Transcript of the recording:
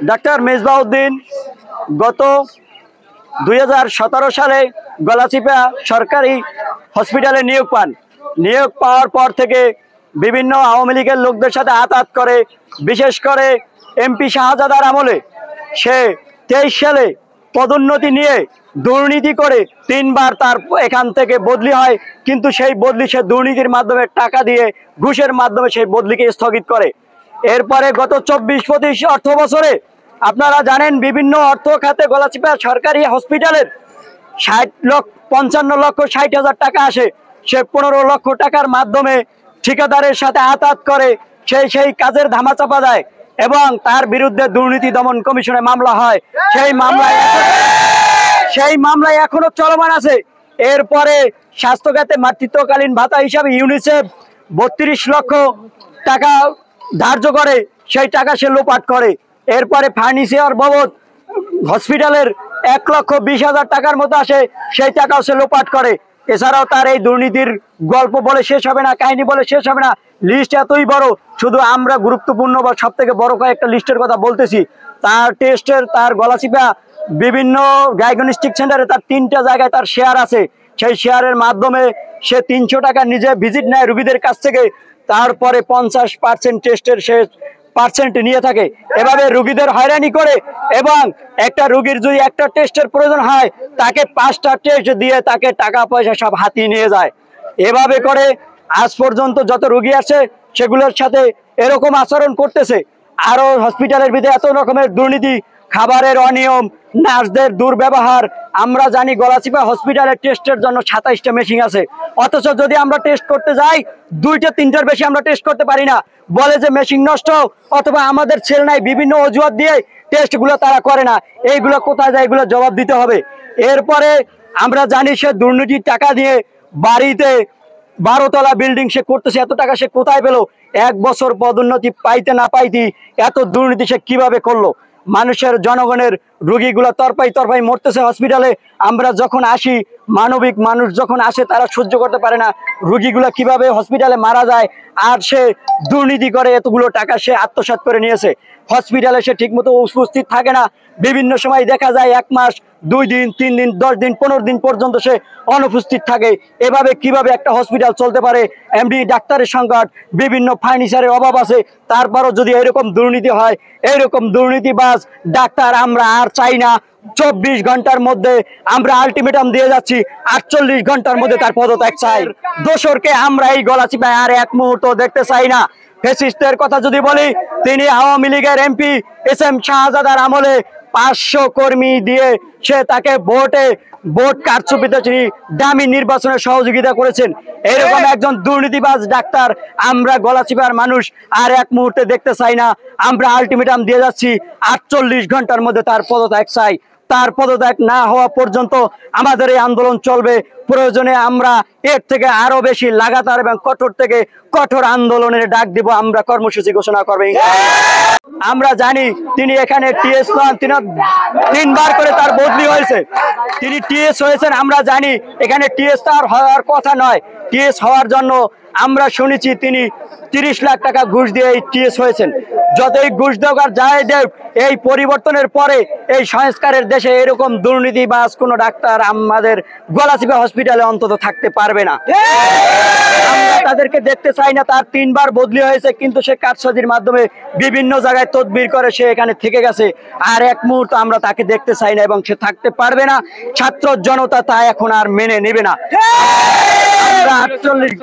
Doctor Mezbauddin গত 2017 সালে গলাচিপা সরকারি হসপিটালে নিয়োগ পান। নিয়োগ পাওয়ার পর থেকে বিভিন্ন আওয়ামী লীগের লোকদের সাথে আতাত করে, বিশেষ করে এমপি শাহজাদার আমলে সে 23 সালে পদোন্নতি নিয়ে দুর্নীতি করে 3বার তার এখান থেকে বদলি হয়, কিন্তু সেই বদলি সে দুর্নীতির মাধ্যমে টাকা দিয়ে ঘুষের মাধ্যমে সেই বদলিকে স্থগিত করে। এরপরে গত 24-25 অর্থ বছরে আপনারা জানেন বিভিন্ন অর্থ খাতে গলাচিপা সরকারি হসপিটালের 55,60,000 টাকা আসে, সে 15 লক্ষ টাকার মাধ্যমে ঠিকাদারের সাথে আতাত করে সেই কাজের ধামাচাপা দেয় এবং তার বিরুদ্ধে দুর্নীতি দমন কমিশনে মামলা হয়। সেই মামলায় এখনো চলমান আছে। এরপরে স্বাস্থ্য খাতে মাতৃত্বকালীন ভাতা হিসাবে ইউনিসেফ 32 লক্ষ টাকা ধার্য করে, সেই টাকা সে লোপাট করে। এরপরে ফার্নিচার বাবদ হসপিটালের 1,20,000 টাকার মতো আসে, সেই টাকাও সে লোপাট করে। এছাড়াও তার এই দুর্নীতির গল্প বলে শেষ হবে না, কাহিনী বলে শেষ হবে না। লিস্ট এতই বড়, শুধু আমরা গুরুত্বপূর্ণ বা সব থেকে বড় কয়েকটা লিস্টের কথা বলতেছি। তার টেস্টের, তার গলাচিপা বিভিন্ন ডায়াগনস্টিক সেন্টারে তার 3টা জায়গায় তার শেয়ার আছে। সেই শেয়ারের মাধ্যমে সে 300 টাকা নিজে ভিজিট নেয় রুগীদের কাছ থেকে, তারপরে 50% টেস্টের সে পার্সেন্ট নিয়ে থাকে। এভাবে রুগীদের হয়রানি করে এবং একটা রুগীর যদি একটা টেস্টের প্রয়োজন হয় তাকে 5টা টেস্ট দিয়ে তাকে টাকা পয়সা সব হাতিয়ে নিয়ে যায়। এভাবে করে আজ পর্যন্ত যত রুগী আছে সেগুলোর সাথে এরকম আচরণ করতেছে। আরো হসপিটালের ভিতরে এত রকমের দুর্নীতি, খাবারের অনিয়ম, নার্সদের দুর্ব্যবহার। আমরা জানি গলাচিপা হসপিটালে টেস্টের জন্য 27টা মেশিন আছে, অথচ যদি আমরা টেস্ট করতে যাই 2-3টার বেশি আমরা টেস্ট করতে পারি না। বলে যে মেশিন নষ্ট অথবা আমাদের ছেলে নাই, বিভিন্ন অজুহাত দিয়ে টেস্টগুলো তারা করে না। এইগুলো কোথায় যায়, এগুলো জবাব দিতে হবে। এরপরে আমরা জানি সে দুর্নীতির টাকা দিয়ে বাড়িতে 12 তলা বিল্ডিং সে করতেছে। এত টাকা সে কোথায় পেল? 1 বছর পদোন্নতি পাইতে না পাইতে এত দুর্নীতি সে কিভাবে করলো? মানুষের, জনগণের, রুগীগুলো তরপাই মরতেছে হসপিটালে। আমরা যখন আসি, মানবিক মানুষ যখন আসে তারা সহ্য করতে পারে না রুগীগুলো কিভাবে হসপিটালে মারা যায়, আর সে দুর্নীতি করে এতগুলো টাকা সে আত্মসাৎ করে নিয়েছে। হসপিটালে সে ঠিকমতো উপস্থিত থাকে না। বিভিন্ন সময় দেখা যায় 1 মাস, 2 দিন, 3 দিন, 10 দিন, 15 দিন পর্যন্ত সে অনুপস্থিত থাকে। এভাবে কিভাবে একটা হসপিটাল চলতে পারে? এমডি ডাক্তারের সংকট, বিভিন্ন ফার্নিচারের অভাব আছে, তারপরও যদি এরকম দুর্নীতি হয়, এরকম দুর্নীতিবাজ ডাক্তার আমরা আর চাই না। 24 ঘন্টার মধ্যে আমরা আলটিমেটাম দিয়ে যাচ্ছি, 48 ঘন্টার মধ্যে তার পদত্যাগ চাই। দোসরকে আমরা এই গলাচিপায় আর এক মুহূর্ত দেখতে চাই না। ফ্যাসিস্টের কথা যদি বলি, তিনি আওয়ামী লীগের এমপি SM শাহজাদার আমলে 500 কর্মী দিয়ে সে তাকে ভোট কারচুপিতে তিনি দামি নির্বাচনে সহযোগিতা করেছেন। এরকম একজন দুর্নীতিবাজ ডাক্তার আমরা গলাচিপার মানুষ আর এক মুহূর্তে দেখতে চাই না। আমরা আলটিমেটাম দিয়ে যাচ্ছি, 48 ঘন্টার মধ্যে তার পদত্যাগ চাই। তার পদত্যাগ না হওয়া পর্যন্ত আমাদের এই আন্দোলন চলবে। প্রয়োজনে আমরা এর থেকে আরো বেশি লাগাতার এবং কঠোর থেকে কঠোর আন্দোলনের ডাক দিব, আমরা কর্মসূচি ঘোষণা করব। আমরা জানি তিনি এখানে টিএস নন, তিনি 3বার করে তার বদলি হয়েছে, তিনি টিএস হয়েছেন। আমরা জানি এখানে টিএস তার হওয়ার কথা নয়। টিএস হওয়ার জন্য আমরা শুনেছি তিনি 30 লাখ টাকা ঘুষ দিয়ে এই টিএস হয়েছেন। যতই ঘুষ দেওয়ার যায় দেব, এই পরিবর্তনের পরে এই সংস্কারের দেশে এরকম দুর্নীতিবাজ কোনো ডাক্তার আমাদের গলাচিপা হসপিটালে অন্তত থাকতে পারবে না। আমরা তাদেরকে দেখতে চাই না। তার 3বার বদলি হয়েছে, কিন্তু সে কারসাজির মাধ্যমে বিভিন্ন জায়গায় তদবির করে সে এখানে থেকে গেছে। আর এক মুহূর্ত আমরা তাকে দেখতে চাই না এবং সে থাকতে পারবে না। ছাত্র জনতা তা এখন আর মেনে নেবে না। আমরা 48